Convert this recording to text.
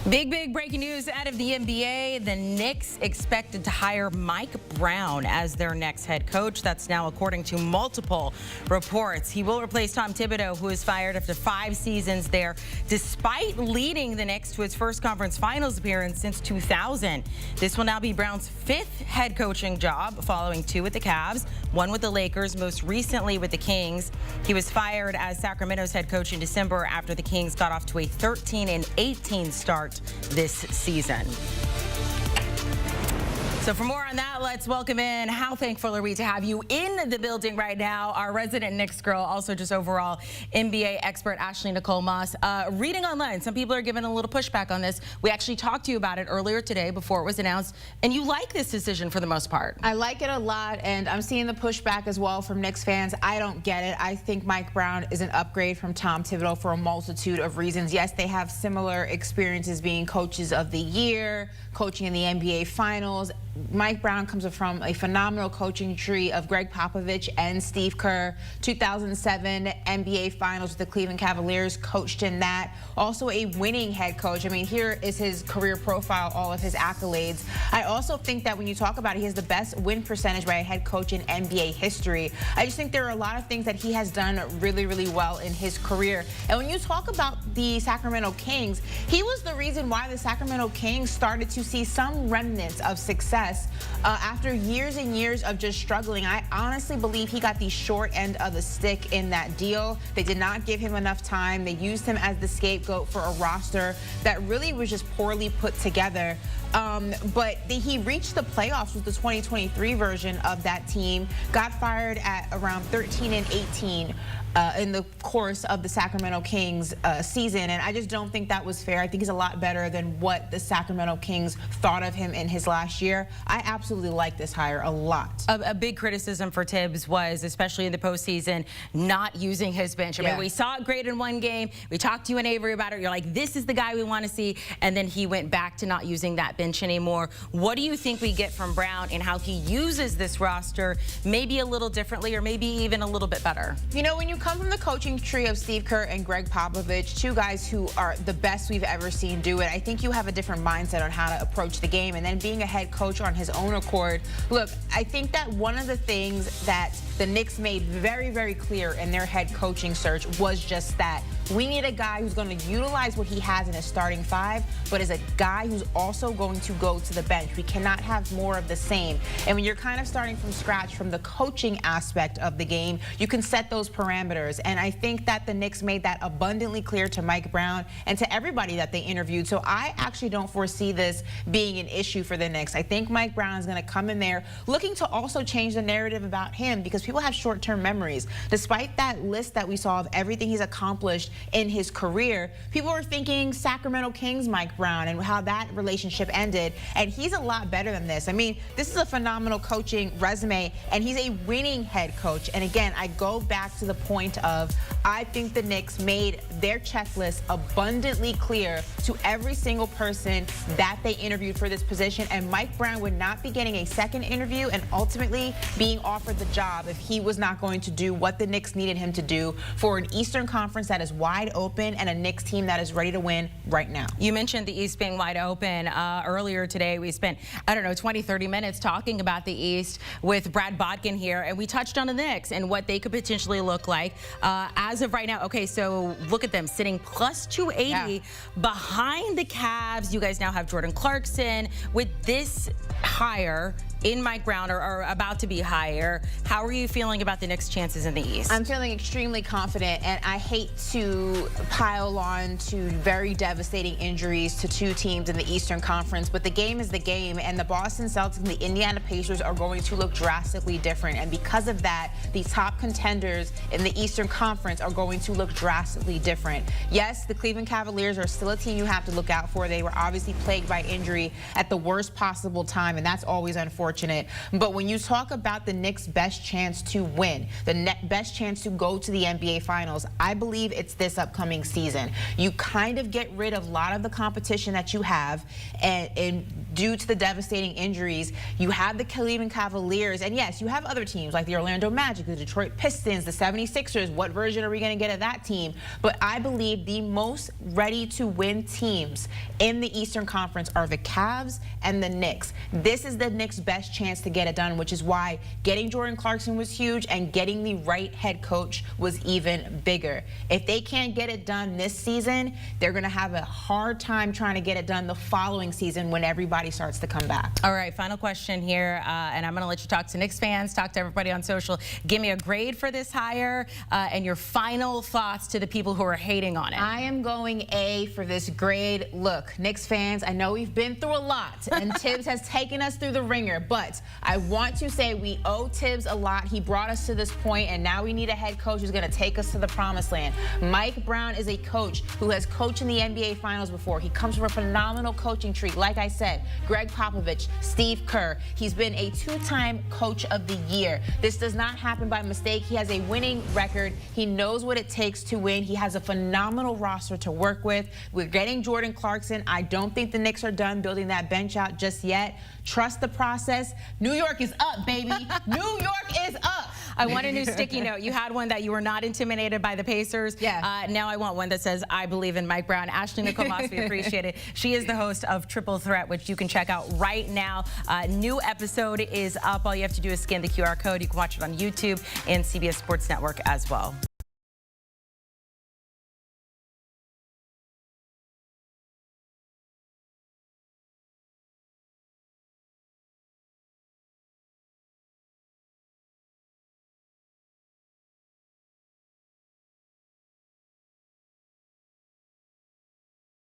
Big breaking news out of the NBA. The Knicks expected to hire Mike Brown as their next head coach. That's now according to multiple reports. He will replace Tom Thibodeau, who was fired after 5 seasons there, despite leading the Knicks to its first conference finals appearance since 2000. This will now be Brown's 5th head coaching job, following 2 with the Cavs, 1 with the Lakers, most recently with the Kings. He was fired as Sacramento's head coach in December after the Kings got off to a 13-18 start this season. So for more on that, let's welcome in. How thankful are we to have you in the building right now? Our resident Knicks girl, also just overall NBA expert, Nicole Moss. Reading online, some people are giving a little pushback on this. We actually talked to you about it earlier today before it was announced, and you like this decision for the most part. I like it a lot, and I'm seeing the pushback as well from Knicks fans. I don't get it. I think Mike Brown is an upgrade from Tom Thibodeau for a multitude of reasons. Yes, they have similar experiences being coaches of the year, coaching in the NBA Finals. Mike Brown comes from a phenomenal coaching tree of Greg Popovich and Steve Kerr. 2007 NBA Finals with the Cleveland Cavaliers, coached in that. Also a winning head coach. I mean, here is his career profile, all of his accolades. I also think that when you talk about it, he has the best win percentage by a head coach in NBA history. I just think there are a lot of things that he has done really well in his career. And when you talk about the Sacramento Kings, he was the reason why the Sacramento Kings started to see some remnants of success after years and years of just struggling. I honestly believe he got the short end of the stick in that deal. They did not give him enough time. They used him as the scapegoat for a roster that really was just poorly put together. But he reached the playoffs with the 2023 version of that team, got fired at around 13-18 in the course of the Sacramento Kings season, and I just don't think that was fair. I think he's a lot better than what the Sacramento Kings thought of him in his last year. I absolutely like this hire a lot. A big criticism for Tibbs was, especially in the postseason, not using his bench. I mean, we saw it great in one game. We talked to you and Avery about it. You're like, this is the guy we want to see, and then he went back to not using that bench anymore. What do you think we get from Brown and how he uses this roster, maybe a little differently or maybe even a little bit better? You know, when you come from the coaching tree of Steve Kerr and Greg Popovich, 2 guys who are the best we've ever seen do it, I think you have a different mindset on how to approach the game. And then being a head coach on his own accord, look, I think that one of the things that the Knicks made very clear in their head coaching search was just that. We need a guy who's going to utilize what he has in his starting 5, but is a guy who's also going to go to the bench. We cannot have more of the same. And when you're kind of starting from scratch from the coaching aspect of the game, you can set those parameters. And I think that the Knicks made that abundantly clear to Mike Brown and to everybody that they interviewed. So I actually don't foresee this being an issue for the Knicks. I think Mike Brown is going to come in there looking to also change the narrative about him, because people have short-term memories. Despite that list that we saw of everything he's accomplished in his career, people were thinking Sacramento Kings Mike Brown and how that relationship ended, and he's a lot better than this. I mean, this is a phenomenal coaching resume, and he's a winning head coach. And again, I go back to the point of, I think the Knicks made their checklist abundantly clear to every single person that they interviewed for this position, and Mike Brown would not be getting a second interview and ultimately being offered the job if he was not going to do what the Knicks needed him to do for an Eastern Conference that is wide open and a Knicks team that is ready to win right now. You mentioned the East being wide open. Earlier today, we spent, I don't know, 20-30 minutes talking about the East with Brad Bodkin here, and we touched on the Knicks and what they could potentially look like. As of right now, okay, so look at them sitting plus 280 behind the Cavs. You guys now have Jordan Clarkson. With this hire in Mike Brown, or about to be higher, how are you feeling about the Knicks' chances in the East? I'm feeling extremely confident, and I hate to pile on to very devastating injuries to 2 teams in the Eastern Conference, but the game is the game, and the Boston Celtics and the Indiana Pacers are going to look drastically different, and because of that, the top contenders in the Eastern Conference are going to look drastically different. Yes, the Cleveland Cavaliers are still a team you have to look out for. They were obviously plagued by injury at the worst possible time, and that's always unfortunate. But when you talk about the Knicks' best chance to win, the best chance to go to the NBA Finals, I believe it's this upcoming season. You kind of get rid of a lot of the competition that you have and due to the devastating injuries. You have the Cleveland Cavaliers, and yes, you have other teams like the Orlando Magic, the Detroit Pistons, the 76ers. What version are we going to get of that team? But I believe the most ready to win teams in the Eastern Conference are the Cavs and the Knicks. This is the Knicks' best chance to get it done, which is why getting Jordan Clarkson was huge and getting the right head coach was even bigger. If they can't get it done this season, they're going to have a hard time trying to get it done the following season when everybody starts to come back. All right, final question here, and I'm going to let you talk to Knicks fans, talk to everybody on social. Give me a grade for this hire and your final thoughts to the people who are hating on it. I am going A for this grade. Look, Knicks fans, I know we've been through a lot, and Tibbs has taken us through the ringer, but I want to say we owe Tibbs a lot. He brought us to this point, and now we need a head coach who's going to take us to the promised land. Mike Brown is a coach who has coached in the NBA Finals before. He comes from a phenomenal coaching tree. Like I said, Greg Popovich, Steve Kerr. He's been a two-time Coach of the Year. This does not happen by mistake. He has a winning record. He knows what it takes to win. He has a phenomenal roster to work with. We're getting Jordan Clarkson. I don't think the Knicks are done building that bench out just yet. Trust the process. New York is up, baby. New York is up. I want a new sticky note. You had one that you were not intimidated by the Pacers. Yeah. Now I want one that says, I believe in Mike Brown. Ashley Nicole Moss, we appreciate it. She is the host of Triple Threat, which you can check out right now. New episode is up. All you have to do is scan the QR code. You can watch it on YouTube and CBS Sports Network as well.